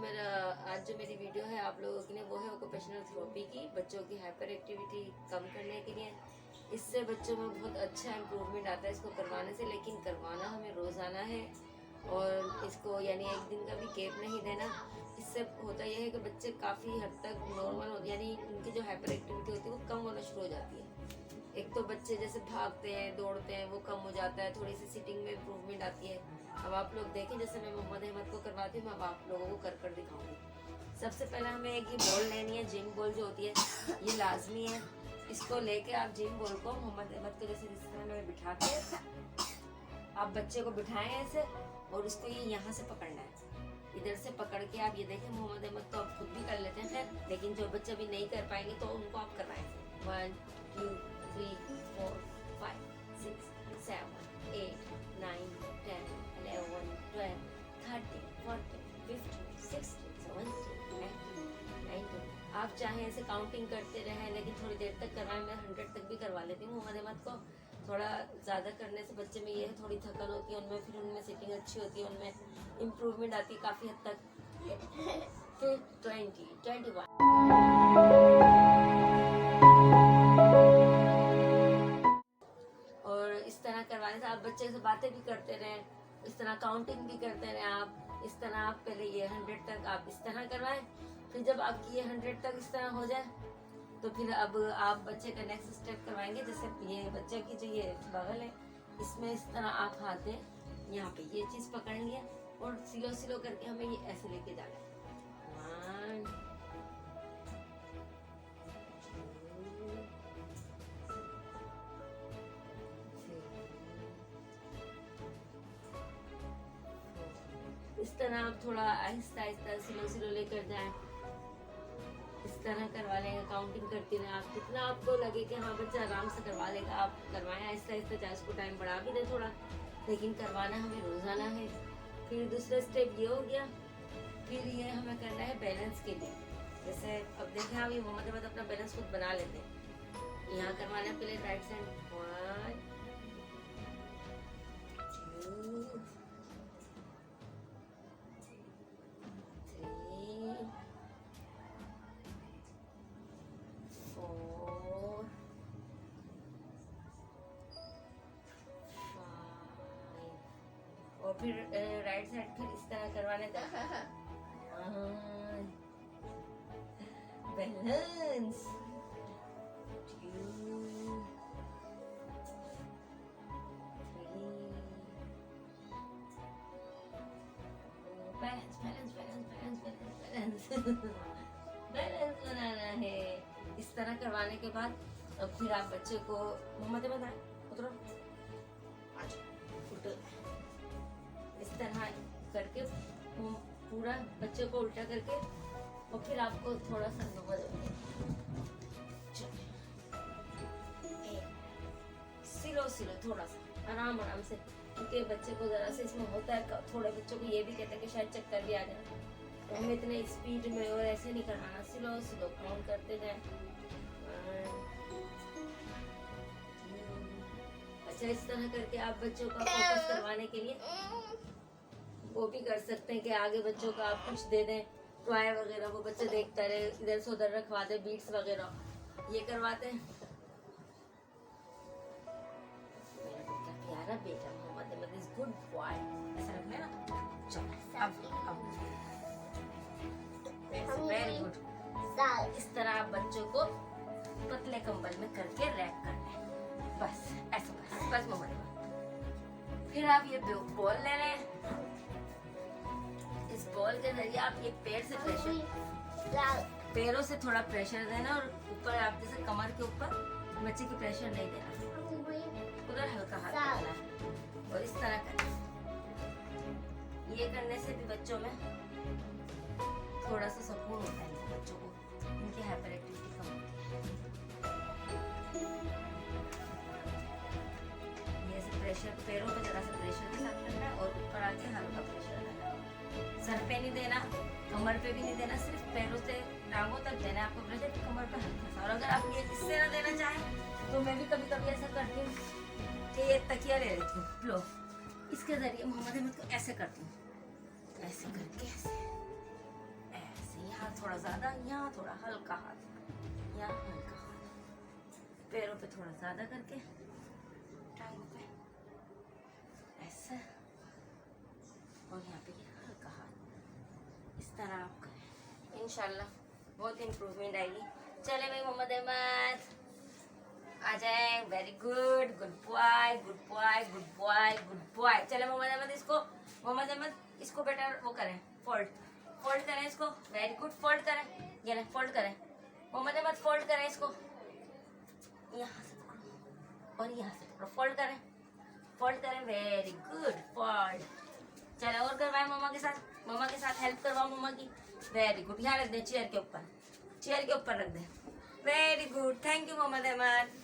मेरा आज जो मेरी वीडियो है आप लोगों के लिए वो है ऑक्यूपेशनल थेरेपी की, बच्चों की हाइपर एक्टिविटी कम करने के लिए। इससे बच्चों में बहुत अच्छा इम्प्रूवमेंट आता है इसको करवाने से, लेकिन करवाना हमें रोज़ाना है और इसको यानी एक दिन का भी गैप नहीं देना। इससे होता यह है कि बच्चे काफ़ी हद तक नॉर्मल हो, यानी उनकी जो हाइपर एक्टिविटी होती है वो कम होना शुरू हो जाती है। एक तो बच्चे जैसे भागते हैं दौड़ते हैं वो कम हो जाता है, थोड़ी सी सिटिंग में इम्प्रूवमेंट आती है। अब आप लोग देखें, जैसे मैं मोहम्मद अहमद को करवाती हूँ, मैं अब आप लोगों को कर दिखाऊंगी। सबसे पहले हमें एक ये बॉल लेनी है, जिम बॉल जो होती है ये लाजमी है। इसको लेके आप जिम बॉल को मोहम्मद अहमद को जैसे जिस तरह में बिठा के आप बच्चे को बिठाएं ऐसे, और उसको ये यहाँ से पकड़ना है, इधर से पकड़ के आप ये देखें। मोहम्मद अहमद तो आप खुद भी कर लेते हैं खैर, लेकिन जो बच्चे भी नहीं कर पाएंगे तो उनको आप करवाएं। 1 2 3 4 5 6 7 8 9 10 11 12 13 14 15 16 17 18 19। आप चाहें ऐसे काउंटिंग करते रहें, लेकिन थोड़ी देर तक करवाएं। मैं 100 तक भी करवा लेती हूँ मोहम्मद अहमद को। थोड़ा ज़्यादा करने से बच्चे में ये है थोड़ी थकन होती है उनमें, फिर उनमें सिटिंग अच्छी होती है, उनमें इम्प्रूवमेंट आती है काफ़ी हद तक। फिर 20 21 और इस तरह करवाने से आप बच्चे से बातें भी करते रहें, इस तरह काउंटिंग भी करते रहें। आप इस तरह आप पहले ये 100 तक आप इस तरह करवाएं, फिर जब आपकी ये 100 तक इस तरह हो जाए तो फिर अब आप बच्चे का नेक्स्ट स्टेप करवाएंगे। जैसे ये बच्चे की जो ये बगल है इसमें इस तरह आप हाथ दें, यहाँ पे ये चीज़ पकड़ लिया और सिलो सिलो करके हमें ये ऐसे लेके जाना है। 1 2 3 4 इस तरह आप थोड़ा आहिस्ता आहिस्ता सिलो सिलो लेकर जाएं। इस तरह करवा लेंगे, काउंटिंग करती रहें। आप जितना आपको लगे कि हाँ बच्चा आराम से करवा लेगा आप करवाएं आहिस्ता आहिस्ता, चाहे उसको टाइम बढ़ा भी दें थोड़ा, लेकिन करवाना हमें रोज़ाना है। फिर दूसरा स्टेप ये हो गया। फिर ये हमें करना है बैलेंस के लिए। जैसे अब देखें आप ये मोहम्मद अहमद अपना बैलेंस खुद बना लेते हैं। यहाँ करवाने के लिए राइट साइड 1 2 3 4 5 और फिर राइट साइड फिर इस तरह करवाने का बैलेंस 2 3 बैलेंस बैलेंस बनाना है। इस तरह करवाने के बाद अब फिर आप बच्चे को मोहम्मद अहमद आए उतरो, उठो, इस तरह करके पूरा बच्चे को उल्टा करके, और फिर आपको थोड़ा सा सिलो सिलो थोड़ा सा आराम आराम से, क्योंकि बच्चे को जरा से इसमें होता है, थोड़े बच्चों को ये भी कहते हैं कि शायद चक्कर भी आ जाए, तो हमें इतने स्पीड में और ऐसे नहीं करवाना, स्लो स्लो काउंट करते जाएं। अच्छा, इस तरह करके आप बच्चों का फोकस करवाने के लिए वो भी कर सकते हैं कि आगे बच्चों का आप कुछ दे दें, टॉय वगैरह, वो बच्चे देखता रहे, इधर से उधर रखवा दे, बीट्स वगैरह ये करवाते हैं। मेरा प्यारा बेटा Mohammad Ahmed is good boy, ऐसा रखना है ना। चलो अब वेरी गुड। इस तरह आप बच्चों को पतले कंबल में करके रैप करना है, बस ऐसा, बस मोहम्मद। फिर आप ये बॉल ले लें, इस बॉल के जरिए आप ये पैर से प्रेशर, पैरों से थोड़ा प्रेशर देना, और ऊपर आप जैसे कमर के ऊपर बच्चे की प्रेशर नहीं देना, उधर हल्का हाथ करना है और इस तरह करना। ये करने से भी बच्चों में थोड़ा सा सुकून होता है, बच्चों को इनकी हाइपर एक्टिविटी कम होती है। ये ऐसे प्रेशर पैरों पे जरा सा प्रेशर के साथ करना है, और ऊपर आके हल्का प्रेशर देना है। सर पे नहीं देना, कमर पे भी नहीं देना, सिर्फ पैरों से टांगों तक देना है आपको प्रेशर, कमर पे हल्का सा। और अगर आप ये इससे ना देना चाहें तो मैं भी कभी कभी ऐसा करती हूँ कि ये तकिया ले लेती हूँ, लो इसके जरिए मोहम्मद अहमद को ऐसे करती हूँ, ऐसे करके ऐसे यहाँ थोड़ा ज्यादा, यहाँ थोड़ा हल्का हाथ, यहाँ हल्का हाथ, पैरों पे थोड़ा ज्यादा करके, टांगों पे ऐसा, और यहाँ पे हल्का हाथ। इस तरह आप करें, इंशाल्लाह बहुत इम्प्रूवमेंट आएगी। चले भाई मोहम्मद अहमद आ जाए। Very good, good boy, good boy, good boy, good boy. चले मोहम्मद अहमद इसको बेटा वो करें, फोल्ड करें इसको। वेरी गुड, फोल्ड करें, ये ना फोल्ड करें मोहम्मद अहमद, फोल्ड करें इसको, यहाँ से पकड़ो और यहाँ से पकड़ो, फोल्ड करें, वेरी गुड, फोल्ड। चलो और करवाएं मम्मा के साथ हेल्प करवाओ मम्मा की। वेरी गुड, यहाँ रख दें चेयर के ऊपर रख दें। Very good, thank you Mohammad Ahmad.